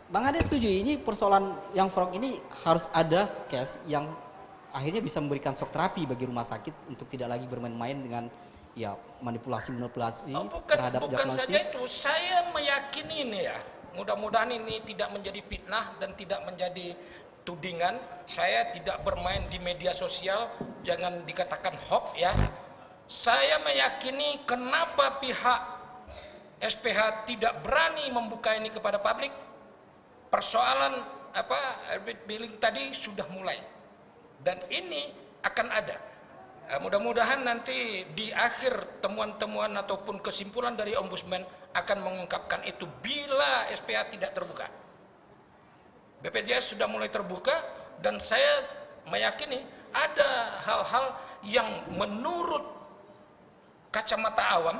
Bang Ade setuju ini persoalan yang fraud ini harus ada case yang akhirnya bisa memberikan shock terapi bagi rumah sakit untuk tidak lagi bermain-main dengan ya manipulasi terhadap Bukan saja diagnosis. itu, saya meyakini ini ya, mudah-mudahan ini tidak menjadi fitnah dan tidak menjadi tudingan. Saya tidak bermain di media sosial, jangan dikatakan hoax ya. Saya meyakini kenapa pihak SPH tidak berani membuka ini kepada publik. Persoalan billing tadi sudah mulai dan ini akan ada. Mudah-mudahan nanti di akhir temuan-temuan ataupun kesimpulan dari Ombudsman akan mengungkapkan itu bila SPH tidak terbuka. BPJS sudah mulai terbuka dan saya meyakini ada hal-hal yang menurut kacamata awam,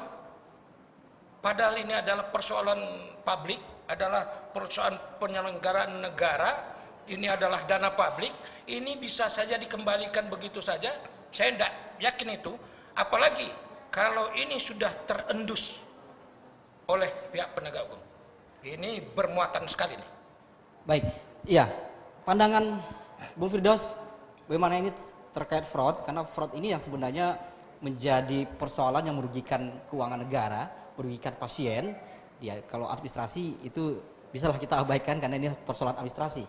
padahal ini adalah persoalan publik, adalah persoalan penyelenggaraan negara, ini adalah dana publik, ini bisa saja dikembalikan begitu saja. Saya tidak yakin itu, apalagi kalau ini sudah terendus oleh pihak penegak hukum. Ini bermuatan sekali nih. Baik, iya. Pandangan Bung Firdaus bagaimana ini terkait fraud, karena fraud ini yang sebenarnya menjadi persoalan yang merugikan keuangan negara, merugikan pasien. Ya, kalau administrasi itu bisalah kita abaikan karena ini persoalan administrasi.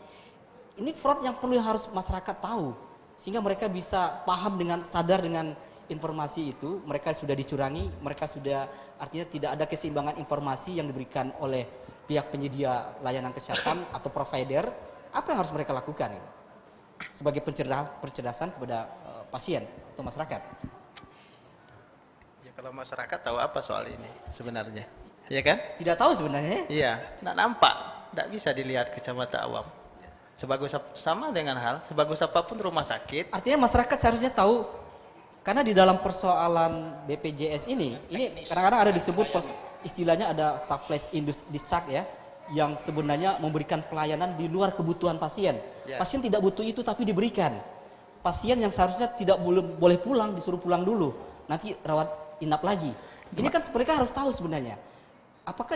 Ini fraud yang perlu harus masyarakat tahu sehingga mereka bisa paham dengan sadar dengan informasi itu. Mereka sudah dicurangi, mereka sudah artinya tidak ada keseimbangan informasi yang diberikan oleh pihak penyedia layanan kesehatan atau provider. Apa yang harus mereka lakukan gitu? Sebagai pencerdasan kepada pasien atau masyarakat? Ya kalau masyarakat tahu apa soal ini sebenarnya, ya kan? Tidak tahu sebenarnya. Iya, nggak nampak, nggak bisa dilihat kacamata awam. Sebagus sama dengan hal, sebagus apapun rumah sakit. Artinya masyarakat seharusnya tahu, karena di dalam persoalan BPJS ini kadang-kadang ada disebut istilahnya ada surplus discharge ya, yang sebenarnya memberikan pelayanan di luar kebutuhan pasien. Ya. Pasien tidak butuh itu tapi diberikan. Pasien yang seharusnya tidak boleh pulang disuruh pulang dulu, nanti rawat inap lagi. Ini kan mereka harus tahu sebenarnya. Apakah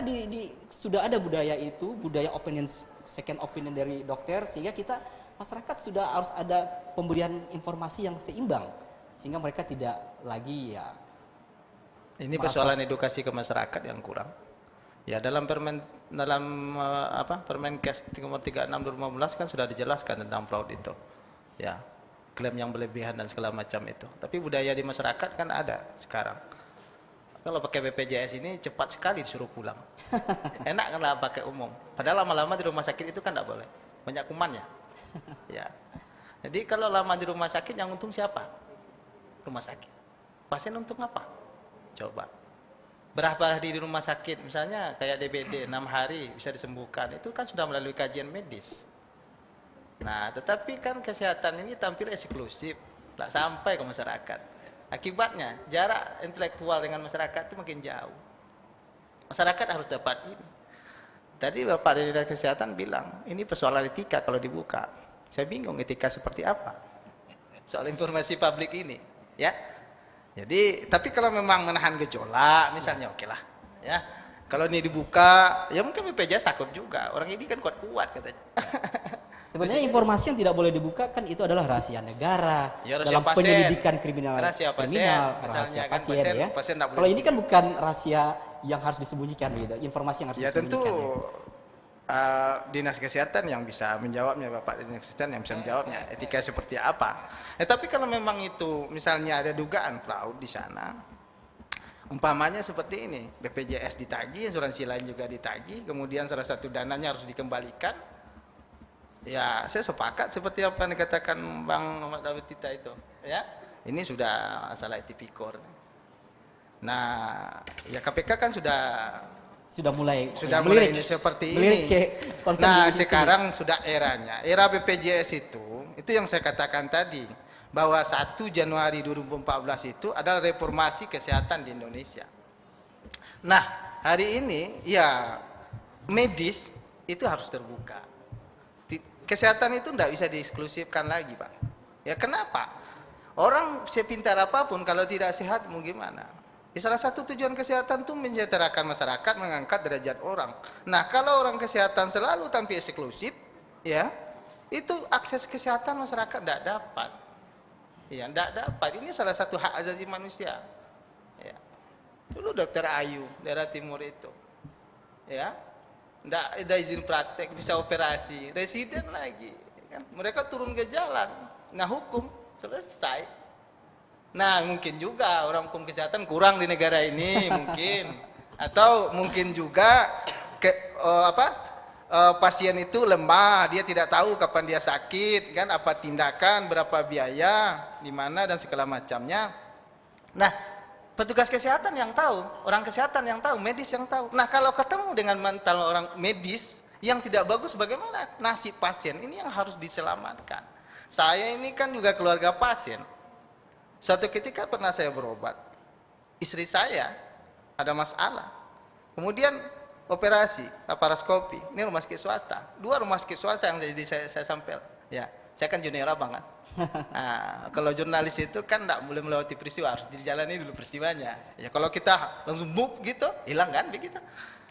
sudah ada budaya itu, budaya opinion, second opinion dari dokter, sehingga kita masyarakat sudah harus ada pemberian informasi yang seimbang sehingga mereka tidak lagi ya. Ini persoalan edukasi ke masyarakat yang kurang. Ya dalam Permenkes nomor 36 2015 kan sudah dijelaskan tentang fraud itu. Ya, klaim yang berlebihan dan segala macam itu. Tapi budaya di masyarakat kan ada sekarang. Kalau pakai BPJS ini cepat sekali disuruh pulang. Enak kan lah pakai umum. Padahal lama-lama di rumah sakit itu kan tidak boleh. Banyak kumannya. Ya. Jadi kalau lama di rumah sakit yang untung siapa? Rumah sakit. Pasien untung apa? Coba. Berapa hari di rumah sakit, misalnya kayak DBD 6 hari bisa disembuhkan, itu kan sudah melalui kajian medis. Nah, tetapi kan kesehatan ini tampil eksklusif, tidak sampai ke masyarakat. Akibatnya jarak intelektual dengan masyarakat itu makin jauh. Masyarakat harus dapat ini. Tadi Bapak dari Dinas Kesehatan bilang, ini persoalan etika kalau dibuka. Saya bingung etika seperti apa soal informasi publik ini, ya. Jadi, tapi kalau memang menahan gejolak, misalnya oke lah, ya. Kalau ini dibuka, ya mungkin BPJS takut juga. Orang ini kan kuat-kuat katanya. Sebenarnya informasi yang tidak boleh dibuka kan itu adalah rahasia negara, Ya, rahasia dalam pasien. penyelidikan kriminal, Rahasia pasien, rahasia misalnya kan pasien, pasien- ya. pasien tak boleh Kalau ini kan dibuka. bukan rahasia yang harus disembunyikan gitu, informasi yang harus Ya tentu disembunyikan. Dinas Kesehatan yang bisa menjawabnya, Bapak Dinas Kesehatan yang bisa menjawabnya etika seperti apa. Tapi kalau memang itu misalnya ada dugaan fraud di sana, umpamanya seperti ini, BPJS ditagih, asuransi lain juga ditagih, kemudian salah satu dananya harus dikembalikan. Ya, saya sepakat seperti apa yang dikatakan Bang Muhammad David Tita itu, ya. Ini sudah masalah tipikor. Nah, ya KPK kan sudah mulai mulai ini seperti ini. Nah, sekarang sudah eranya. Era BPJS itu yang saya katakan tadi, bahwa 1 Januari 2014 itu adalah reformasi kesehatan di Indonesia. Nah, hari ini ya medis itu harus terbuka. Kesehatan itu tidak bisa dieksklusifkan lagi, Pak. Ya kenapa? Orang sepintar apapun kalau tidak sehat mau gimana? Salah satu tujuan kesehatan itu mensejahterakan masyarakat, mengangkat derajat orang. Nah, kalau orang kesehatan selalu tampil eksklusif, ya, itu akses kesehatan masyarakat tidak dapat. Ya, tidak dapat. Ini salah satu hak asasi manusia. Ya. Dulu Dokter Ayu, daerah timur itu, ya, tidak ada izin praktek, bisa operasi, residen lagi. Kan? Mereka turun ke jalan, nah hukum selesai. Nah, mungkin juga orang hukum kesehatan kurang di negara ini, mungkin, atau mungkin juga pasien itu lemah, dia tidak tahu kapan dia sakit, kan, apa tindakan, berapa biaya, di mana dan segala macamnya. Nah, petugas kesehatan yang tahu, orang kesehatan yang tahu, medis yang tahu. Nah, kalau ketemu dengan mental orang medis yang tidak bagus, bagaimana nasib pasien? Ini yang harus diselamatkan. Saya ini kan juga keluarga pasien. Suatu ketika pernah saya berobat, istri saya ada masalah, kemudian operasi laparoskopi. Ini rumah sakit swasta, 2 rumah sakit swasta yang jadi saya sampel. Ya, saya kan junior abang kan. Nah, kalau jurnalis itu kan tidak boleh melewati peristiwa, harus dijalani dulu peristiwanya. Ya, kalau kita langsung move gitu, hilang kan begitu.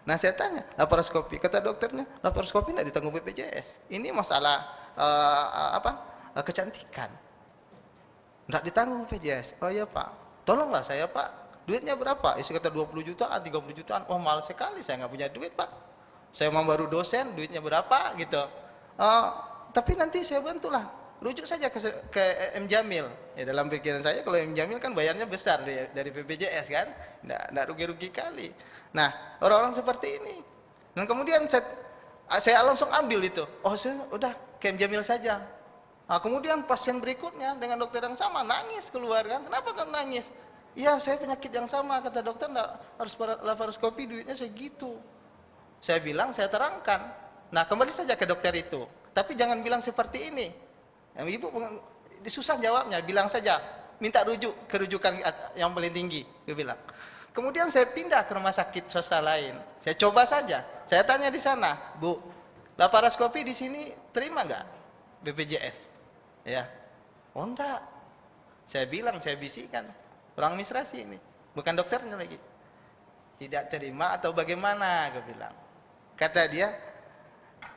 Nah, saya tanya, laparoskopi, kata dokternya, laparoskopi tidak ditanggung BPJS. Ini masalah kecantikan. Tidak ditanggung BPJS. Oh iya Pak, tolonglah saya Pak, duitnya berapa? Isi kata 20 jutaan, 30 jutaan. Oh mahal sekali, saya nggak punya duit Pak. Saya mau baru dosen, duitnya berapa gitu. Tapi nanti saya bantulah, rujuk saja ke M Jamil. Ya, dalam pikiran saya kalau M Jamil kan bayarnya besar dari BPJS kan, tidak rugi-rugi kali. Nah, orang-orang seperti ini. Dan kemudian saya langsung ambil itu. Oh, saya udah ke M Jamil saja. Nah, kemudian pasien berikutnya dengan dokter yang sama nangis keluar kan. Kenapa kan nangis? Iya, saya penyakit yang sama, kata dokter, enggak harus laparoskopi, duitnya segitu. Saya bilang, saya terangkan. Nah, kembali saja ke dokter itu. Tapi jangan bilang seperti ini. Ibu susah jawabnya, bilang saja, minta kerujukan yang paling tinggi, dia bilang. Kemudian saya pindah ke rumah sakit swasta lain. Saya coba saja. Saya tanya di sana, Bu, laparoskopi di sini terima nggak BPJS? Ya, oh enggak. Saya bilang, saya bisikan, orang administrasi ini, bukan dokternya lagi. Tidak terima atau bagaimana? Gue bilang. Kata dia,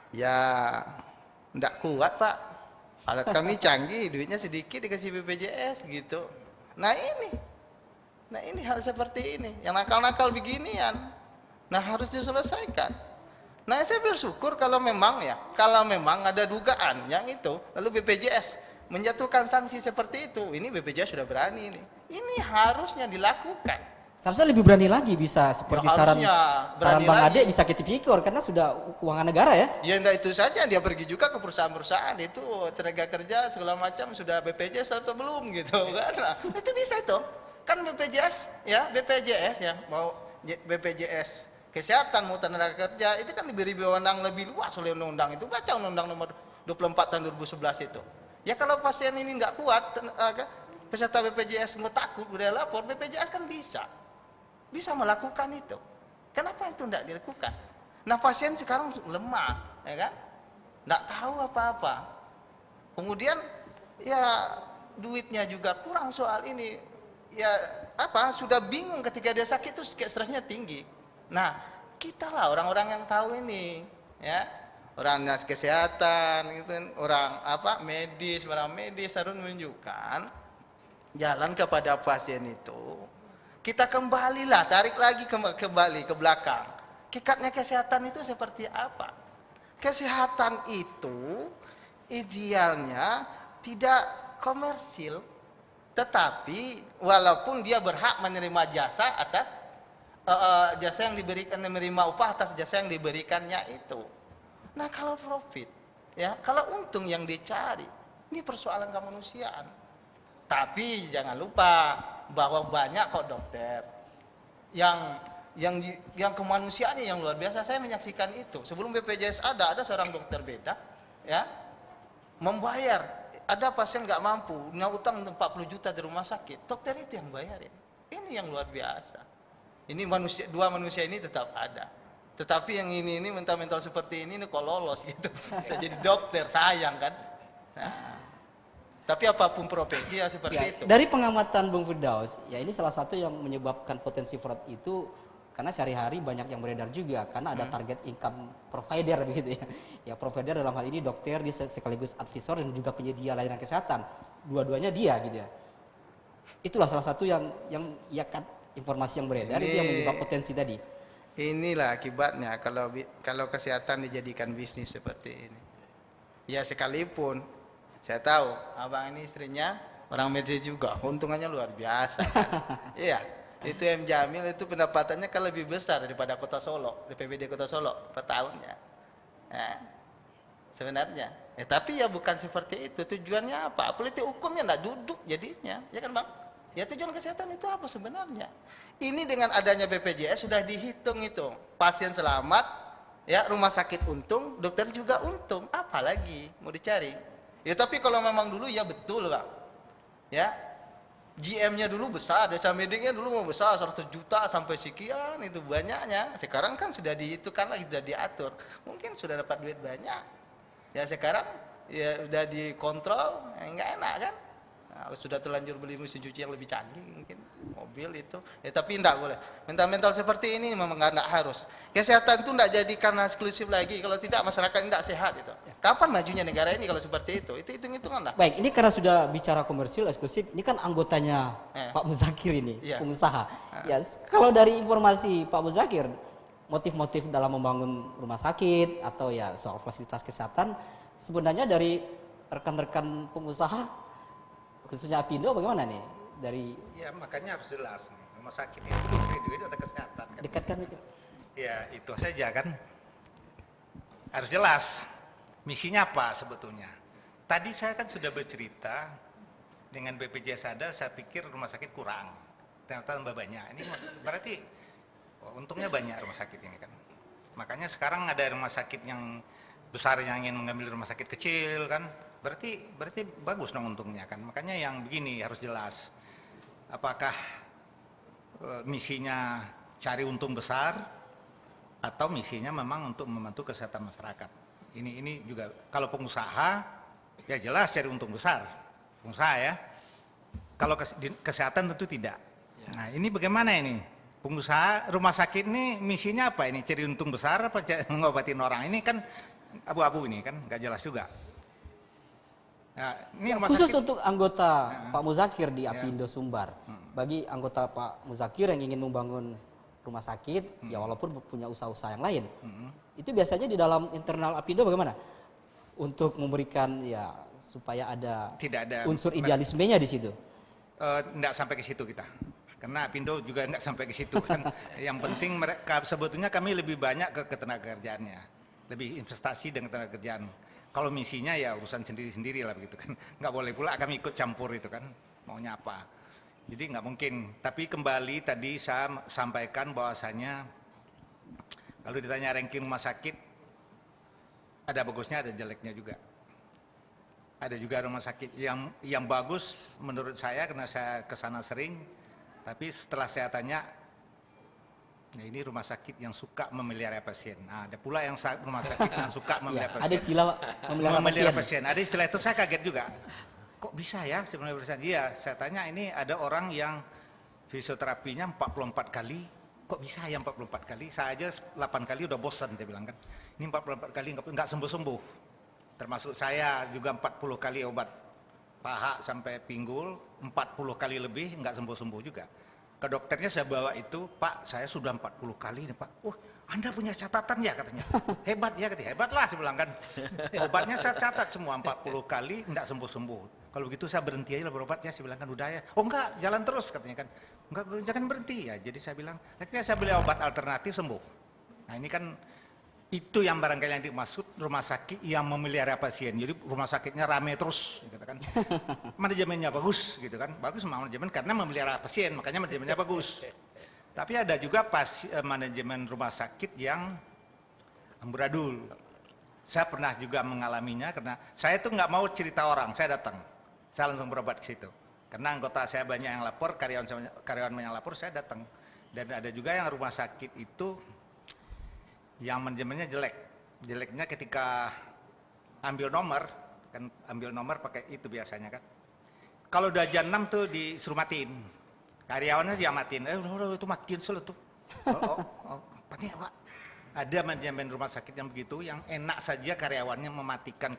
ya, enggak kuat Pak. Alat kami canggih, duitnya sedikit dikasih BPJS gitu. Nah ini hal seperti ini, yang nakal-nakal beginian. Nah harus diselesaikan. Nah saya bersyukur kalau memang ada dugaan yang itu, lalu BPJS menjatuhkan sanksi seperti itu. Ini BPJS sudah berani ini. Ini harusnya dilakukan. Seharusnya lebih berani lagi, bisa seperti Ya, saran Bang lagi. Ade, bisa kita pikir karena sudah keuangan negara ya. Ya enggak itu saja, dia pergi juga ke perusahaan-perusahaan itu tenaga kerja segala macam sudah BPJS atau belum gitu kan. Nah, itu bisa itu. Kan BPJS ya mau BPJS kesehatan mau tenaga kerja itu kan diberi wewenang lebih luas oleh undang-undang itu. Baca undang-undang nomor 24 tahun 2011 itu. Ya kalau pasien ini nggak kuat, peserta BPJS nggak takut udah lapor, BPJS kan bisa melakukan itu. Kenapa itu tidak dilakukan? Nah pasien sekarang lemah, ya kan? Nggak tahu apa-apa. Kemudian ya duitnya juga kurang soal ini. Ya sudah bingung ketika dia sakit itu stresnya tinggi. Nah kita lah orang-orang yang tahu ini, ya orang dinas kesehatan, gitu, orang orang medis harus menunjukkan jalan kepada pasien itu. Kita kembalilah, tarik lagi kembali ke belakang. Kikatnya kesehatan itu seperti apa? Kesehatan itu idealnya tidak komersil, tetapi walaupun dia berhak menerima jasa atas jasa yang diberikan, menerima upah atas jasa yang diberikannya itu. Nah kalau profit, ya kalau untung yang dicari, ini persoalan kemanusiaan. Tapi jangan lupa bahwa banyak kok dokter yang kemanusiaannya yang luar biasa. Saya menyaksikan itu. Sebelum BPJS ada seorang dokter beda, ya, membayar. Ada pasien nggak mampu, punya utang 40 juta di rumah sakit. Dokter itu yang bayarin. Ini yang luar biasa. Ini dua manusia ini tetap ada. Tetapi yang ini mental seperti ini kok lolos gitu. Bisa jadi dokter, sayang kan. Nah. Tapi apapun profesi ya seperti Ya, itu. dari pengamatan Bung Firdaus, ya ini salah satu yang menyebabkan potensi fraud itu karena sehari-hari banyak yang beredar juga karena ada target income provider begitu ya. Ya provider dalam hal ini dokter, dia sekaligus advisor dan juga penyedia layanan kesehatan. Dua-duanya dia gitu ya. Itulah salah satu yang ya kan informasi yang beredar itu yang menyebabkan potensi tadi. Inilah akibatnya kalau kesehatan dijadikan bisnis seperti ini. Ya sekalipun saya tahu abang ini istrinya orang medis juga, keuntungannya luar biasa. Kan? Iya, itu M Jamil itu pendapatannya kan lebih besar daripada Kota Solo, DPBD Kota Solo per tahunnya. Nah, sebenarnya. Tapi ya bukan seperti itu. Tujuannya apa? Politik hukumnya nggak duduk jadinya, ya kan bang? Ya tujuan kesehatan itu apa sebenarnya? Ini dengan adanya BPJS sudah dihitung itu. Pasien selamat, ya rumah sakit untung, dokter juga untung. Apalagi mau dicari? Ya tapi kalau memang dulu ya betul bang. Ya, GM-nya dulu besar, desa mediknya dulu mau besar 100 juta sampai sekian itu banyaknya. Sekarang kan sudah dihitung lagi, sudah diatur. Mungkin sudah dapat duit banyak. Ya sekarang ya sudah dikontrol, nggak enak kan? Nah, sudah terlanjur beli mesin cuci yang lebih canggih mungkin mobil itu. Ya tapi tidak boleh. Mental-mental seperti ini memang nggak harus. Kesehatan itu tidak jadi karena eksklusif lagi. Kalau tidak masyarakat tidak sehat itu. Kapan majunya negara ini kalau seperti itu? Itu hitung-hitungan lah. Baik, ini karena sudah bicara komersil eksklusif, ini kan anggotanya Pak Muzakir ini, Iya. pengusaha. Ya, kalau dari informasi Pak Muzakir, motif-motif dalam membangun rumah sakit atau ya soal fasilitas kesehatan, sebenarnya dari rekan-rekan pengusaha, khususnya Apindo bagaimana nih? Dari Ya makanya harus jelas nih, rumah sakit itu cari duit atau kesehatan kan? dekatkan itu. Ya itu saja kan, harus jelas misinya apa sebetulnya. Tadi saya kan sudah bercerita dengan BPJS ada, saya pikir rumah sakit kurang, ternyata tambah banyak. Ini berarti untungnya banyak rumah sakit ini kan. Makanya sekarang ada rumah sakit yang besar yang ingin mengambil rumah sakit kecil kan. Berarti bagus dong untungnya kan. Makanya yang begini harus jelas. Apakah misinya cari untung besar atau misinya memang untuk membantu kesehatan masyarakat. Ini juga kalau pengusaha ya jelas cari untung besar. Pengusaha ya. Kalau kesehatan tentu tidak. Nah, ini bagaimana ini? Pengusaha rumah sakit ini misinya apa ini? Cari untung besar apa ngobatin orang? Ini kan abu-abu ini kan nggak jelas juga. Nah, ini rumah Khusus sakit, untuk anggota Pak Muzakir di Apindo Sumbar, bagi anggota Pak Muzakir yang ingin membangun rumah sakit, ya walaupun punya usaha-usaha yang lain, itu biasanya di dalam internal Apindo bagaimana? Untuk memberikan ya supaya ada tidak ada unsur idealismenya di situ. enggak sampai ke situ kita. Karena Apindo juga enggak sampai ke situ kan. Yang penting mereka sebetulnya kami lebih banyak ke ketenagakerjaannya. Lebih investasi dengan tenaga kerjaan. Kalau misinya ya urusan sendiri-sendiri lah begitu kan. Enggak boleh pula kami ikut campur itu kan. Maunya apa. Jadi enggak mungkin. Tapi kembali tadi saya sampaikan bahwasanya kalau ditanya ranking rumah sakit ada bagusnya ada jeleknya juga. Ada juga rumah sakit yang bagus menurut saya karena saya kesana sering. Tapi setelah saya tanya, nah ini rumah sakit yang suka memelihara pasien. Nah, ada pula yang rumah sakit yang suka memelihara pasien. Ada istilah memelihara pasien. Ada istilah itu saya kaget juga. Kok bisa ya sebenarnya pasien? Iya, saya tanya ini ada orang yang fisioterapinya 44 kali. Kok bisa ya 44 kali? Saya aja 8 kali udah bosan saya bilang kan. Ini 44 kali nggak sembuh-sembuh. Termasuk saya juga 40 kali obat paha sampai pinggul, 40 kali lebih nggak sembuh-sembuh juga. Ke dokternya saya bawa itu, Pak saya sudah 40 kali nih Pak. Anda punya catatan ya katanya. Hebat ya katanya, hebat lah saya bilang kan. Obatnya saya catat semua 40 kali nggak sembuh-sembuh. Kalau begitu saya berhenti aja lah berobat ya, saya bilang kan udah ya. Oh enggak, jalan terus katanya kan. Enggak, jangan berhenti ya. Jadi saya bilang, akhirnya saya beli obat alternatif sembuh. Nah ini kan itu yang barangkali yang dimaksud rumah sakit yang memelihara pasien. Jadi rumah sakitnya rame terus, gitu kan. Manajemennya bagus, gitu kan. Bagus manajemen karena memelihara pasien, makanya manajemennya bagus. Tapi ada juga manajemen rumah sakit yang amburadul. Saya pernah juga mengalaminya karena saya tuh nggak mau cerita orang, saya datang, saya langsung berobat ke situ. Karena anggota saya banyak yang lapor, karyawan yang lapor, saya datang. Dan ada juga yang rumah sakit itu yang manajemennya jelek. Jeleknya ketika ambil nomor, kan ambil nomor pakai itu biasanya kan. Kalau udah jam 6 tuh disuruh matiin. Karyawannya dia matiin. Udah itu matiin selalu tuh. Pakai Pak. Ada manajemen rumah sakit yang begitu, yang enak saja karyawannya mematikan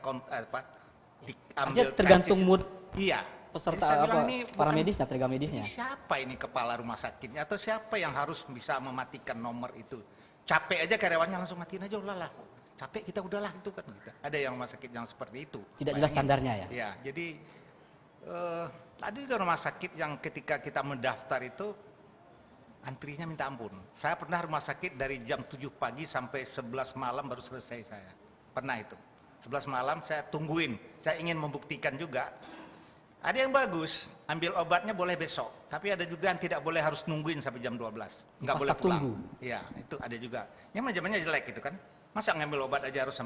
Artinya tergantung mood Iya. peserta Jadi saya bilang apa ini para bukan- medis ya, tenaga medisnya. Siapa ini kepala rumah sakitnya atau siapa yang harus bisa mematikan nomor itu? Capek aja karyawannya langsung matiin aja lah. Capek kita udahlah itu kan gitu. Ada yang rumah sakit yang seperti itu. Tidak jelas Bayangin. standarnya ya. Ya, jadi ada juga rumah sakit yang ketika kita mendaftar itu antrinya minta ampun. Saya pernah rumah sakit dari jam 7 pagi sampai 11 malam baru selesai saya. Pernah itu. 11 malam saya tungguin. Saya ingin membuktikan juga. Ada yang bagus, ambil obatnya boleh besok. Tapi ada juga yang tidak boleh harus nungguin sampai jam 12. Nggak boleh Dipaksa pulang. tunggu. Iya, itu ada juga. Yang manajemennya jelek gitu kan. Masa ngambil obat aja harus sampai